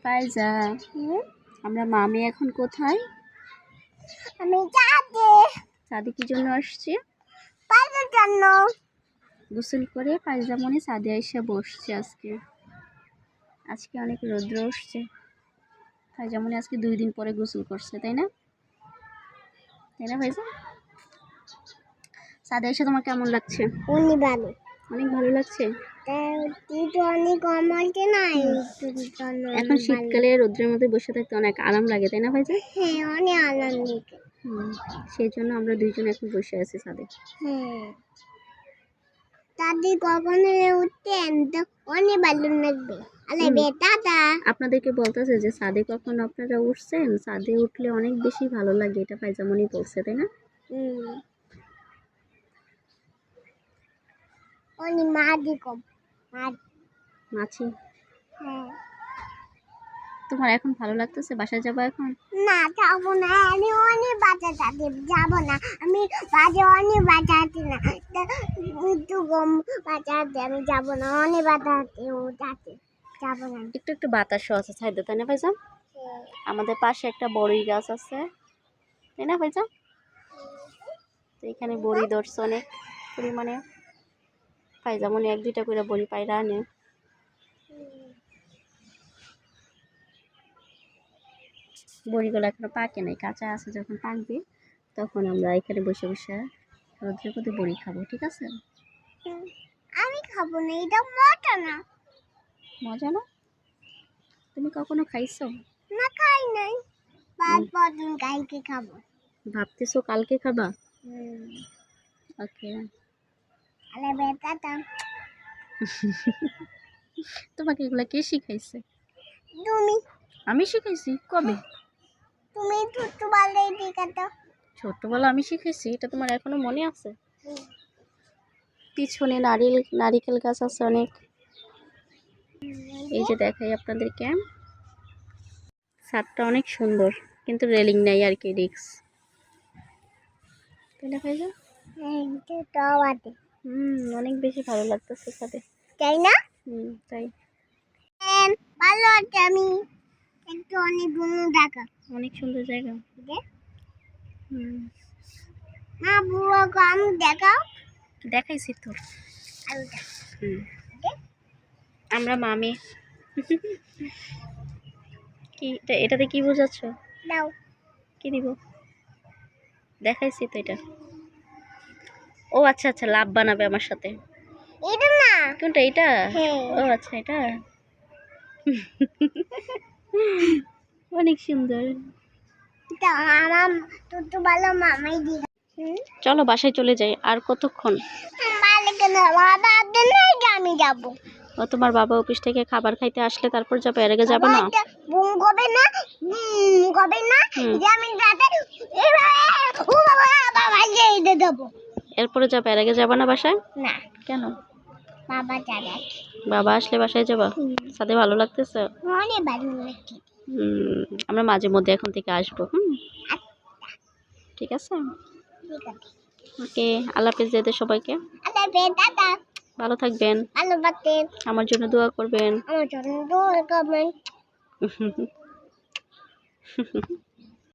ফাইজা, আমরা মামি এখন কোথায়? আমি ছাদে। ছাদে কি জন্য আসছি? পাইজার জন্য। গোসল করে পায়জামনি ছাদে এসে বসছে। আজকে অনেক রৌদ্র উঠছে। পায়জামনি আজকে 2 দিন পরে গোসল করছে, তাই না ফাইজা? ছাদে এসে তোমার কেমন লাগছে? অনেক ভালো। অনেক ভালো লাগছে। এখন শীতকালে রোদ্রের মধ্যে বসে থাকতে অনেক আরাম লাগে, তাই না ভাইজান? হ্যাঁ, অনেক আরাম লাগে। সেই জন্য আমরা দুইজন এখন বসে আছি ছাদে। হ্যাঁ, দাদি কখনো উঠতেন তো অনেক ভালো লাগবে। দাদা আপনাদেরকে বলতেছে যে ছাদে কখন আপনারা উঠছেন, ছাদে উঠলে অনেক বেশি ভালো লাগে, এটা পায়জামনি বলছে, তাই না? অনেক মাছি। হ্যাঁ। তোমার এখন ভালো লাগতেছে? বাসায় যাবো এখন? না, যাবো না। আমি অনেক বাজাতে যাবো না। আমি অনেক বাজাতে না। একটু কম বাজাতে আমি যাবো না। অনেক বাজাতে যাবো না। একটু বাতাসও আছে ছাদে, তাই না ভাইজান? আমাদের পাশে একটা বড়ই গাছ আছে, তাই না ভাইজান? তো এখানে বড়ি ধরছে অনেক পরিমাণে। পায়জামনি 1-2টা করে বড়ি পায়রা আনে। বড়িগুলো এখনো পাকে নাই, কাঁচা আছে। যখন পাকবে তখন আমরা এখানে বসে বসে রোদ্রের মধ্যে বড়ি খাবো, ঠিক আছে? আমি খাবো না, এটা মজা না। মজা না? তুমি কখনো খাইছো? না, খাই নাই। কালকে খাবো। ভাবতেছো কালকে খাবা? ওকে। তোমাকে এগুলা কে শিখাইছে? তুমি। আমি শিখাইছি? কবে? তুমি ছোটবেলায় দেখাতো। ছোটবেলা আমি শিখেছি? এটা তোমার এখনো মনে আছে? পিছনে নারিকেল গাছ আছে অনেক। এই যে দেখাই আপনাদেরকে, ছাদটা অনেক সুন্দর, কিন্তু রেলিং নাই আর কি, রিক্স, তাই না ভাইয়া? অনেক বেশি ভালো লাগতেছে ছাদে, তাই না? তাই। ভালো আছে। আমি একটু অনেক দেখা অনেক সুন্দর জায়গা। মা বুয়া গান দেখাও। দেখাইছি তো। আমরা মামি। কি এটাতে কি বোঝাচ্ছ? দাও। কি দিব? দেখাইছি তো এটা। ও আচ্ছা আচ্ছা, লাভ বানাবে আমার সাথে। এটা না। কোনটা? এটা? ও আচ্ছা, এটা অনেক সুন্দর। চলো বাসায় চলে যাই। আর কতক্ষণ? আমি যাবো। ও, তোমার বাবা অফিস থেকে খাবার খাইতে আসলে তারপর যাবে, এর আগে যাবে না? এরপরে যাবে, এর আগে যাবে না বাসায়? না। কেন? বাবা যাবে। বাবা আসলে বাসায় যাবা? সাথে ভালো লাগতেছে? অনেক ভালো লাগছে। আমরা মাঝে মধ্যে এখন থেকে আসবো। ঠিক আছে। ওকে, আল্লাহ হাফেজ দে সবাইকে। ভালো থাকবেন। আমার জন্য দোয়া করবেন।